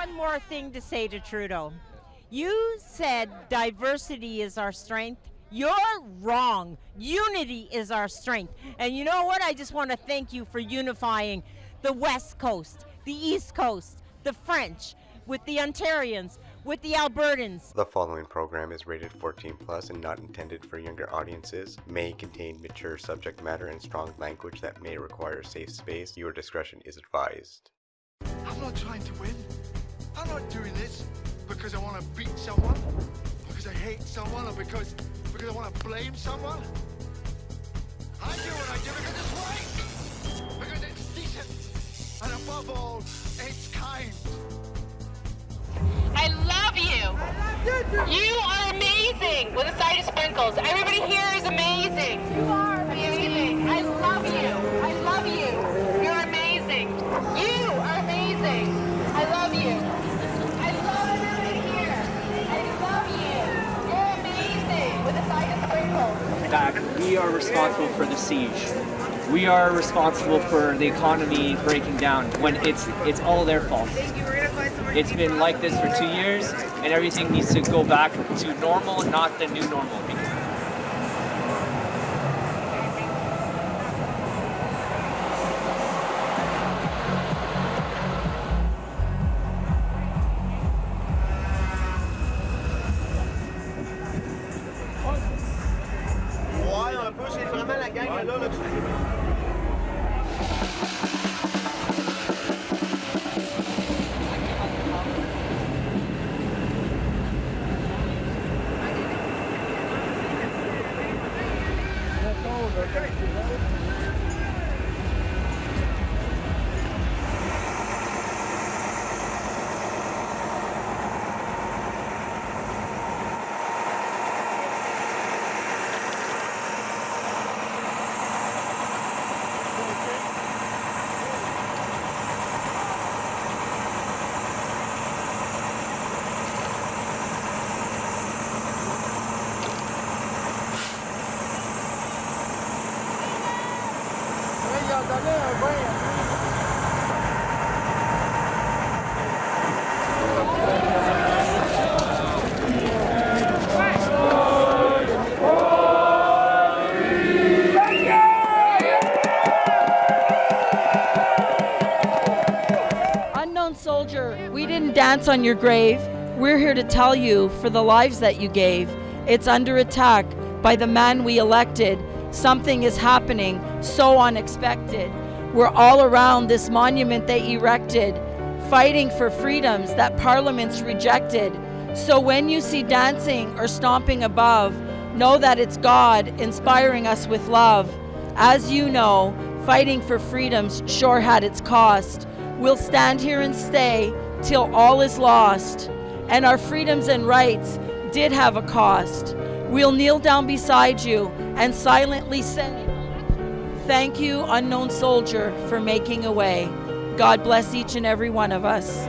one more thing to say to Trudeau. You said diversity is our strength. You're wrong. Unity is our strength. And you know what? I just want to thank you for unifying the West Coast, the East Coast, the French, with the Ontarians, with the Albertans. The following program is rated 14+ and not intended for younger audiences, may contain mature subject matter and strong language that may require safe space. Your discretion is advised. I'm not trying to win. I'm not doing this because I want to beat someone, because I hate someone, or because I want to blame someone. I do what I do because it's right, because it's decent, and above all, it's kind. I love you. You are amazing with a side of sprinkles. Everybody here is amazing. You are amazing. I love you. I love you. You're amazing. You are amazing. I love you. I love everybody here. I love you. You're amazing with a side of sprinkles. That we are responsible for the siege. We are responsible for the economy breaking down when it's all their fault. It's been like this for 2 years, and everything needs to go back to normal, not the new normal. Unknown soldier, we didn't dance on your grave. We're here to tell you, for the lives that you gave, it's under attack by the man we elected. Something is happening so unexpected. We're all around this monument they erected, fighting for freedoms that parliaments rejected. So when you see dancing or stomping above, know that it's God inspiring us with love. As you know, fighting for freedoms sure had its cost. We'll stand here and stay till all is lost. And our freedoms and rights did have a cost. We'll kneel down beside you and silently say, thank you, unknown soldier, for making a way. God bless each and every one of us.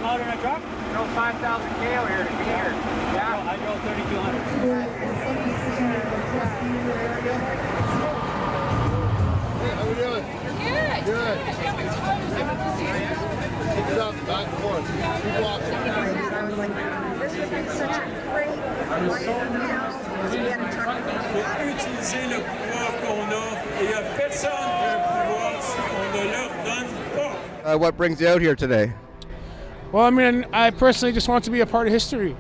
came out in a truck? I drove 5,000 kale here to be here. Yeah. I drove 3,200. Hey, how we doing? Good. Good. Keep it up, back and forth. Keep walking. This would be such a great Utiliser le pouvoir qu'on a, et il n'y a personne qui a le pouvoir si on ne leur donne pas. What brings you out here today? Well, I mean, I personally just want to be a part of history.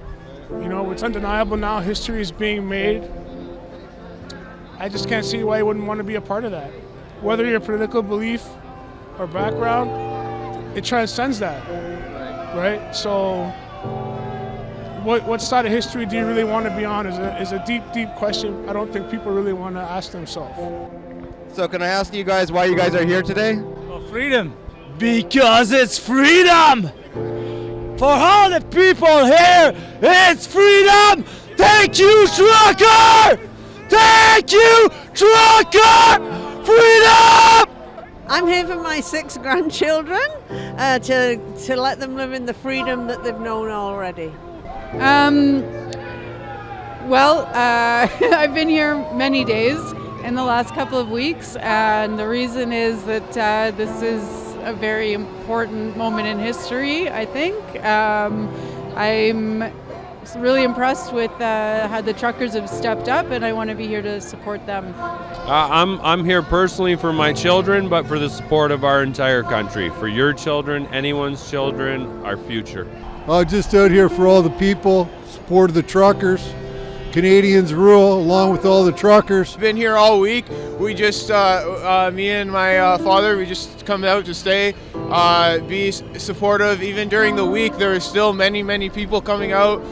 You know, it's undeniable now. History is being made. I just can't see why you wouldn't want to be a part of that. Whether your political belief or background, it transcends that, right? So what side of history do you really want to be on is a deep, deep question I don't think people really want to ask themselves. So can I ask you guys why you guys are here today? For freedom. Because it's freedom! For all the people here, it's freedom! Thank you, trucker! Thank you, trucker! Freedom! I'm here for my 6 grandchildren to let them live in the freedom that they've known already. Well, I've been here many days in the last couple of weeks, and the reason is that this is a very important moment in history, I think. I'm really impressed with how the truckers have stepped up, and I want to be here to support them. I'm here personally for my children, but for the support of our entire country, for your children, anyone's children, our future. Just out here for all the people, support of the truckers. Canadians rule, along with all the truckers. Been here all week. We just, me and my father, we just come out to stay, be supportive. Even during the week, there are still many people coming out,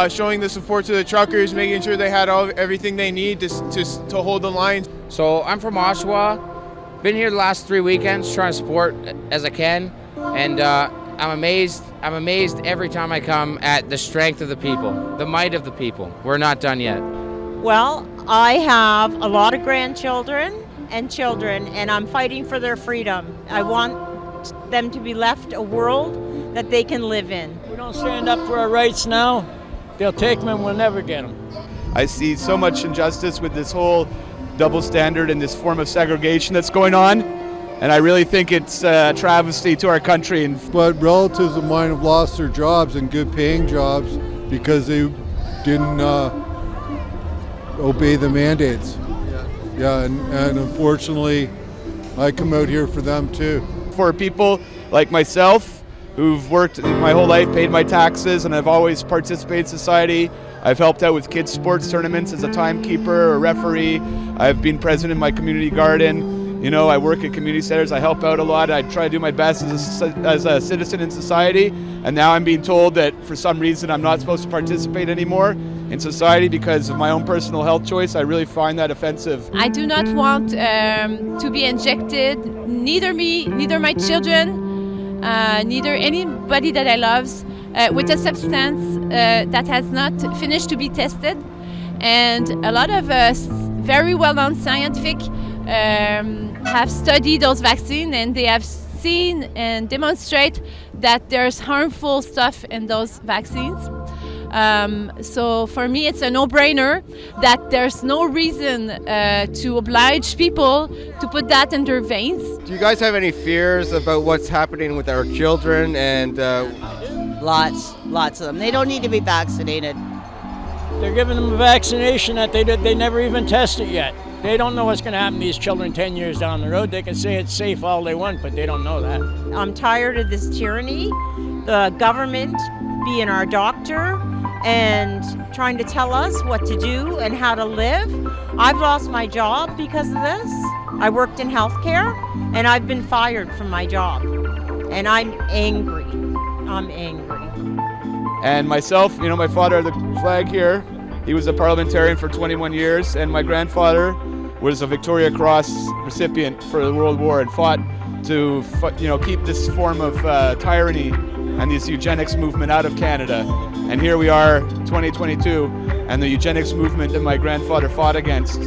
showing the support to the truckers, making sure they had everything they need to hold the line. So I'm from Oshawa. Been here the last 3 weekends trying to support as I can, and I'm amazed every time I come at the strength of the people, the might of the people. We're not done yet. Well, I have a lot of grandchildren and children, and I'm fighting for their freedom. I want them to be left a world that they can live in. We don't stand up for our rights now, they'll take them and we'll never get them. I see so much injustice with this whole double standard and this form of segregation that's going on. And I really think it's a travesty to our country. But relatives of mine have lost their jobs, and good paying jobs, because they didn't obey the mandates. Yeah, and unfortunately, I come out here for them too. For people like myself, who've worked my whole life, paid my taxes, and I've always participated in society. I've helped out with kids' sports tournaments as a timekeeper or referee. I've been president of my community garden. You know, I work at community centers, I help out a lot, I try to do my best as a citizen in society, and now I'm being told that for some reason I'm not supposed to participate anymore in society because of my own personal health choice. I really find that offensive. I do not want to be injected, neither me, neither my children, neither anybody that I love, with a substance that has not finished to be tested. And a lot of very well-known scientific have studied those vaccines, and they have seen and demonstrate that there's harmful stuff in those vaccines. So for me, it's a no-brainer that there's no reason to oblige people to put that in their veins. Do you guys have any fears about what's happening with our children? And Lots of them. They don't need to be vaccinated. They're giving them a vaccination that they never even tested yet. They don't know what's going to happen to these children 10 years down the road. They can say it's safe all they want, but they don't know that. I'm tired of this tyranny, the government being our doctor and trying to tell us what to do and how to live. I've lost my job because of this. I worked in healthcare, and I've been fired from my job. And I'm angry. I'm angry. And myself, you know, my father, the flag here, he was a parliamentarian for 21 years, and my grandfather was a Victoria Cross recipient for the World War and fought to, keep this form of tyranny and this eugenics movement out of Canada. And here we are, 2022, and the eugenics movement that my grandfather fought against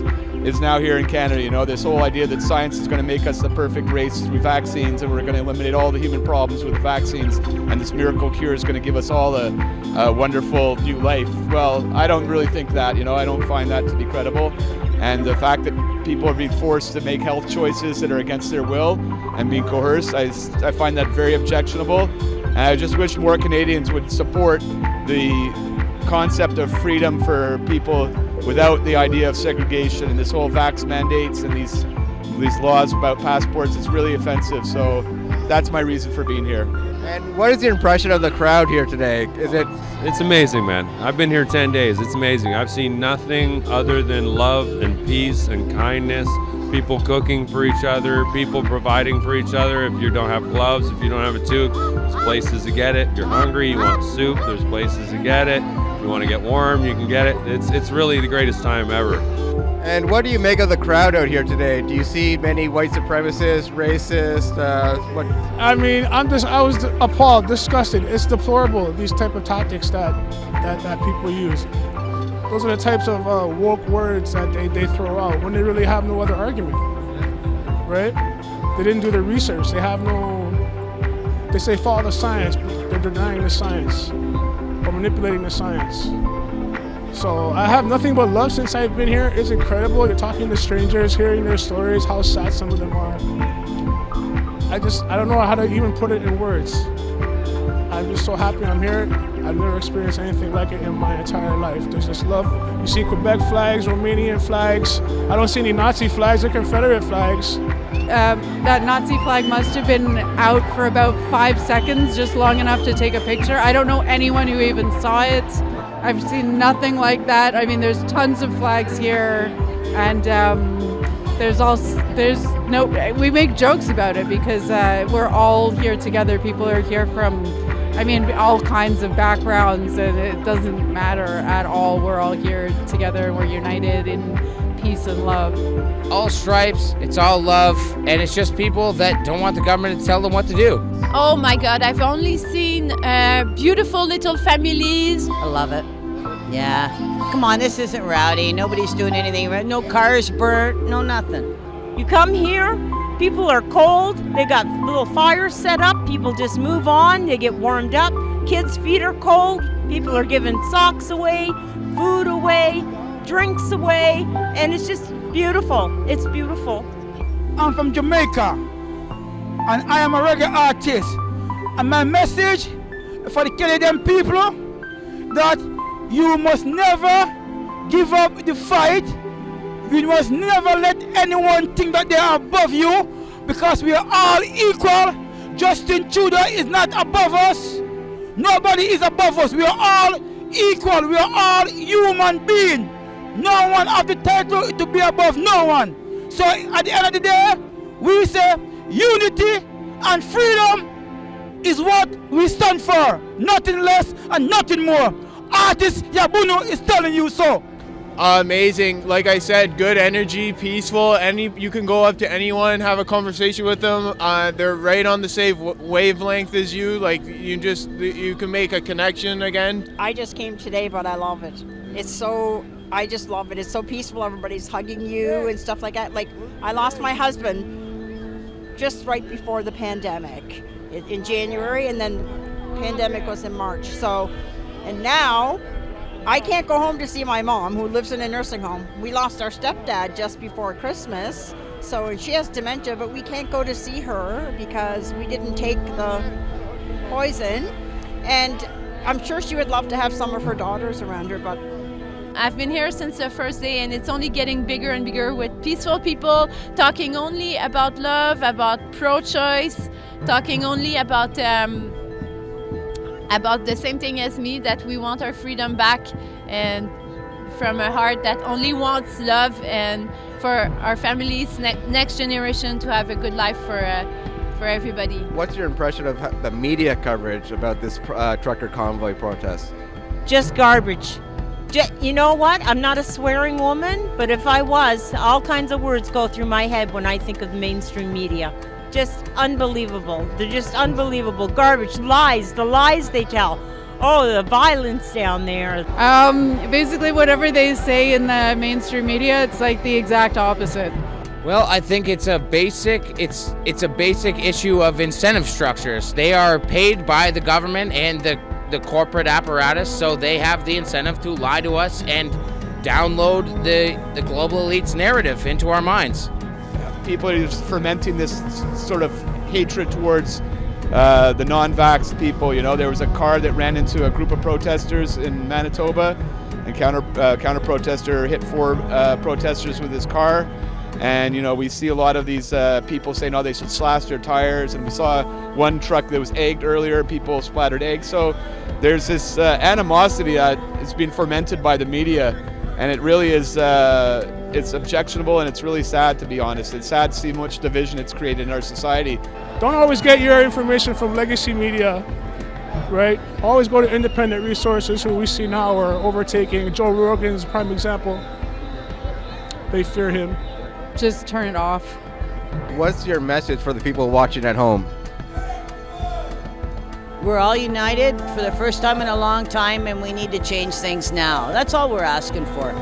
is now here in Canada. You know, this whole idea that science is going to make us the perfect race through vaccines, and we're going to eliminate all the human problems with vaccines, and this miracle cure is going to give us all a wonderful new life. Well, I don't really think that. You know, I don't find that to be credible. And the fact that people are being forced to make health choices that are against their will and being coerced, I find that very objectionable. And I just wish more Canadians would support the concept of freedom for people without the idea of segregation and this whole vax mandates and these laws about passports. It's really offensive. So that's my reason for being here. And what is your impression of the crowd here today? It's amazing, man. I've been here 10 days. It's amazing. I've seen nothing other than love and peace and kindness. People cooking for each other, people providing for each other. If you don't have gloves, if you don't have a tube, there's places to get it. If you're hungry, you want soup, there's places to get it. If you want to get warm, you can get it. It's really the greatest time ever. And what do you make of the crowd out here today? Do you see many white supremacists, racists? What? I mean, I was appalled, disgusted. It's deplorable, these type of tactics that people use. Those are the types of woke words that they throw out when they really have no other argument, right? They didn't do their research. They say follow the science, but they're denying the science or manipulating the science. So I have nothing but love since I've been here. It's incredible. You're talking to strangers, hearing their stories, how sad some of them are. I don't know how to even put it in words. I'm just so happy I'm here. I've never experienced anything like it in my entire life. There's just love. You see Quebec flags, Romanian flags. I don't see any Nazi flags or Confederate flags. That Nazi flag must have been out for about 5 seconds, just long enough to take a picture. I don't know anyone who even saw it. I've seen nothing like that. I mean, there's tons of flags here, and we make jokes about it because we're all here together. People are here from, all kinds of backgrounds, and it doesn't matter at all. We're all here together, and we're united in peace and love. All stripes, it's all love, and it's just people that don't want the government to tell them what to do. Oh my God, I've only seen beautiful little families. I love it. Yeah. Come on, this isn't rowdy. Nobody's doing anything. No cars burnt, no nothing. You come here, people are cold, they got little fires set up, people just move on, they get warmed up, kids' feet are cold, people are giving socks away, food away, drinks away, and it's just beautiful. It's beautiful. I'm from Jamaica, and I am a reggae artist. And my message for the Canadian people, that you must never give up the fight. You must never let anyone think that they are above you, because we are all equal. Justin Trudeau is not above us. Nobody is above us. We are all equal. We are all human beings. No one has the title to be above no one. So at the end of the day, we say unity and freedom is what we stand for. Nothing less and nothing more. Artist Yabuno is telling you so. Amazing. Like I said, good energy, peaceful. You can go up to anyone, have a conversation with them. They're right on the same wavelength as you. Like you can make a connection again. I just came today, but I love it. I just love it. It's so peaceful. Everybody's hugging you and stuff like that. Like, I lost my husband just right before the pandemic in January, and then pandemic was in March. And now I can't go home to see my mom, who lives in a nursing home. We lost our stepdad just before Christmas, and she has dementia, but we can't go to see her because we didn't take the poison. And I'm sure she would love to have some of her daughters around her, but I've been here since the first day, and it's only getting bigger and bigger with peaceful people talking only about love, about pro-choice, talking only about the same thing as me, that we want our freedom back, and from a heart that only wants love, and for our families, next generation, to have a good life for everybody. What's your impression of the media coverage about this trucker convoy protest? Just garbage. You know what? I'm not a swearing woman, but if I was, all kinds of words go through my head when I think of mainstream media. Just unbelievable. They're just unbelievable. Garbage, lies, the lies they tell. Oh, the violence down there. Basically, whatever they say in the mainstream media, it's like the exact opposite. Well, I think it's a basic issue of incentive structures. They are paid by the government and the corporate apparatus, so they have the incentive to lie to us and download the global elite's narrative into our minds. People are just fermenting this sort of hatred towards the non-vax people. You know, there was a car that ran into a group of protesters in Manitoba, and counter protester hit 4 protesters with his car. And we see a lot of these people saying, oh, they should slash their tires. And we saw one truck that was egged earlier, people splattered eggs. So there's this animosity that is being fermented by the media, and it really is it's objectionable, and it's really sad, to be honest. It's sad to see how much division it's created in our society. Don't always get your information from legacy media, right? Always go to independent resources who we see now are overtaking. Joe Rogan's a prime example. They fear him. Just turn it off. What's your message for the people watching at home? We're all united for the first time in a long time, and we need to change things now. That's all we're asking for.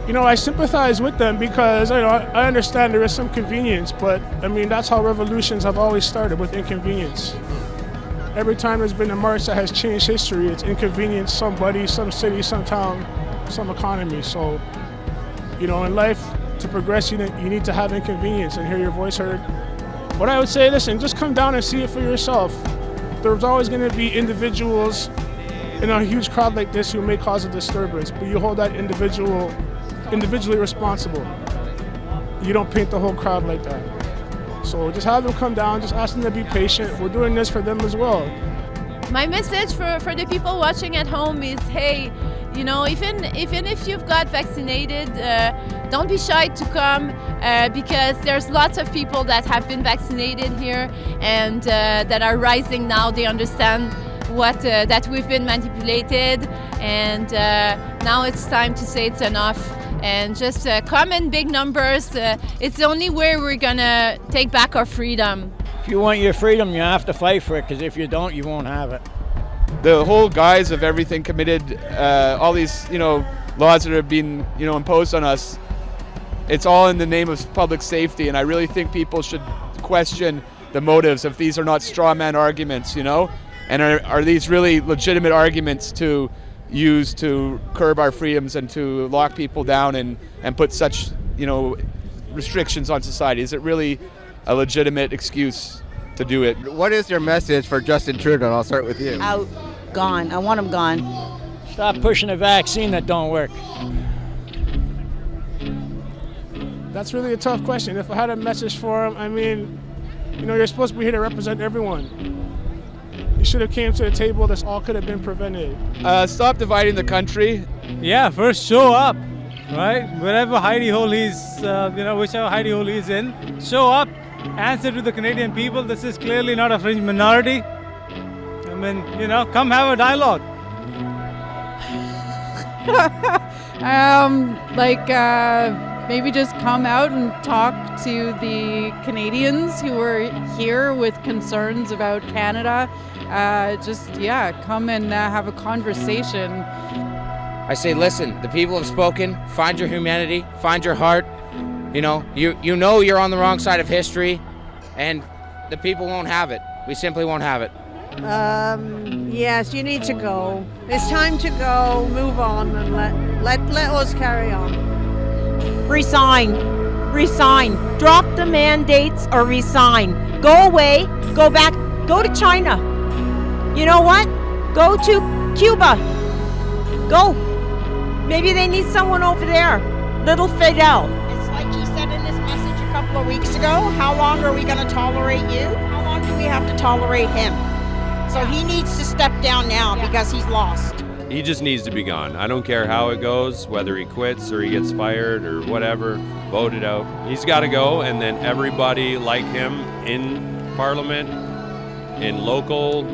I sympathize with them because I understand there is some convenience, but that's how revolutions have always started, with inconvenience. Every time there's been a march that has changed history, it's inconvenienced somebody, some city, some town, some economy. So, in life, to progress, you need to have inconvenience and hear your voice heard. But I would say, listen, just come down and see it for yourself. There's always going to be individuals in a huge crowd like this who may cause a disturbance, but you hold that individually responsible. You don't paint the whole crowd like that. So just have them come down, just ask them to be patient. We're doing this for them as well. My message for the people watching at home is, hey, even if you've got vaccinated, don't be shy to come because there's lots of people that have been vaccinated here and that are rising now. They understand that we've been manipulated, and now it's time to say it's enough. And just come in big numbers. It's the only way we're gonna take back our freedom. If you want your freedom, you have to fight for it, because if you don't, you won't have it. The whole guise of everything committed, all these, laws that are being, imposed on us, it's all in the name of public safety. And I really think people should question the motives if these are not straw man arguments, and are these really legitimate arguments to use to curb our freedoms and to lock people down and put such, restrictions on society? Is it really a legitimate excuse to do it? What is your message for Justin Trudeau? I'll start with you. Out, gone. I want him gone. Stop pushing a vaccine that don't work. That's really a tough question. If I had a message for him, you're supposed to be here to represent everyone. You should have came to the table. This all could have been prevented. Stop dividing the country. Yeah, first show up, right? Wherever hidey hole he's, whichever hidey hole he's in, show up, answer to the Canadian people. This is clearly not a fringe minority. Come have a dialogue. Maybe just come out and talk to the Canadians who are here with concerns about Canada. Come and have a conversation. I say, listen, the people have spoken. Find your humanity, find your heart. You're on the wrong side of history, and the people won't have it. We simply won't have it. Yes, you need to go. It's time to go, move on, and let us carry on. Resign. Drop the mandates or resign. Go away, go back, go to China. You know what? Go to Cuba. Go. Maybe they need someone over there. Little Fidel. It's like he said in his message a couple of weeks ago, how long are we going to tolerate you? How long do we have to tolerate him? So he needs to step down now because he's lost. He just needs to be gone. I don't care how it goes, whether he quits or he gets fired or whatever, voted out. He's got to go, and then everybody like him in Parliament, in local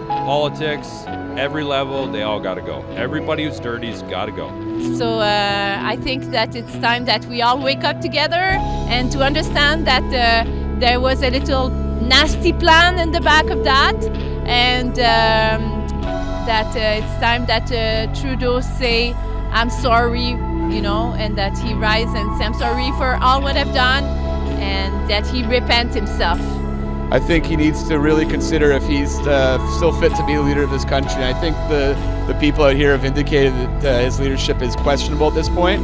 politics, every level, they all got to go. Everybody who's dirty's got to go. So I think that it's time that we all wake up together and to understand that there was a little nasty plan in the back of that, and that it's time that Trudeau say, I'm sorry, and that he rise and say, I'm sorry for all what I've done, and that he repent himself. I think he needs to really consider if he's still fit to be the leader of this country. And I think the people out here have indicated that his leadership is questionable at this point.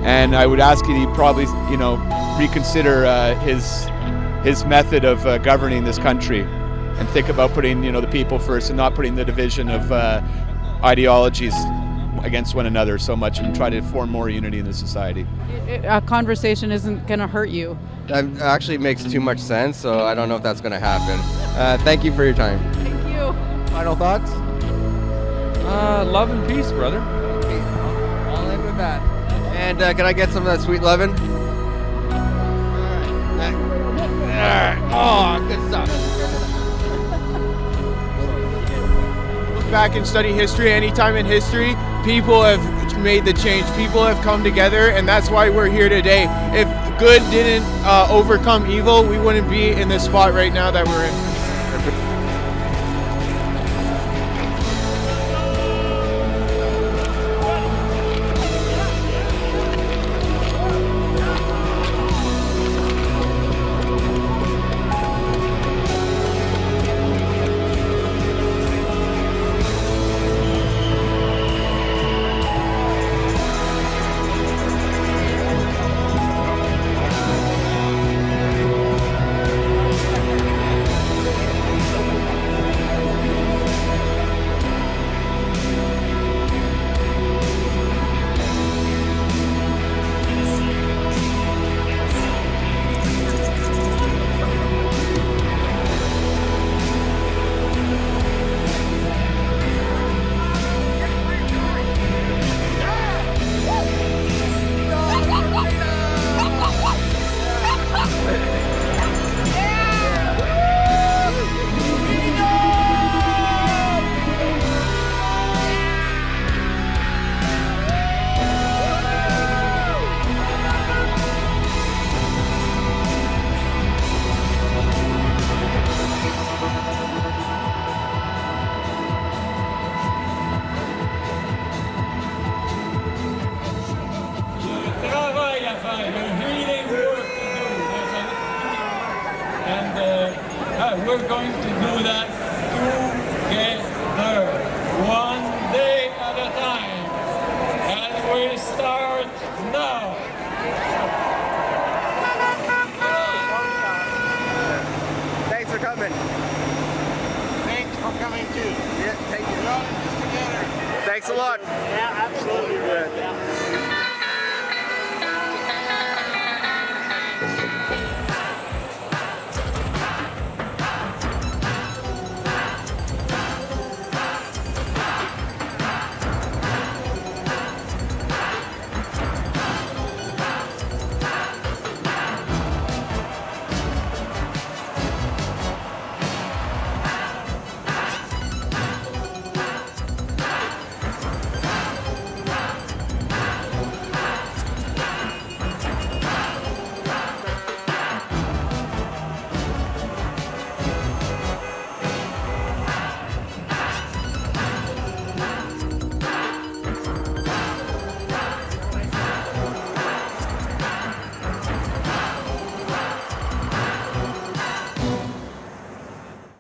And I would ask he probably, reconsider his method of governing this country, and think about putting, the people first and not putting the division of ideologies against one another so much and try to form more unity in the society. A conversation isn't going to hurt you. That actually makes too much sense, so I don't know if that's going to happen. Thank you for your time. Thank you. Final thoughts? Love and peace, brother. I'll end with that. And can I get some of that sweet lovin'? Oh, good stuff. Look back and study history. Anytime in history, people have made the change. People have come together, and that's why we're here today. If good didn't overcome evil, we wouldn't be in this spot right now that we're in. We're going to do that together, one day at a time. And we start now. Thanks for coming. Thanks for coming too. Yeah, thank you. We're all in this together. Thanks a lot. Yeah, absolutely. Yeah.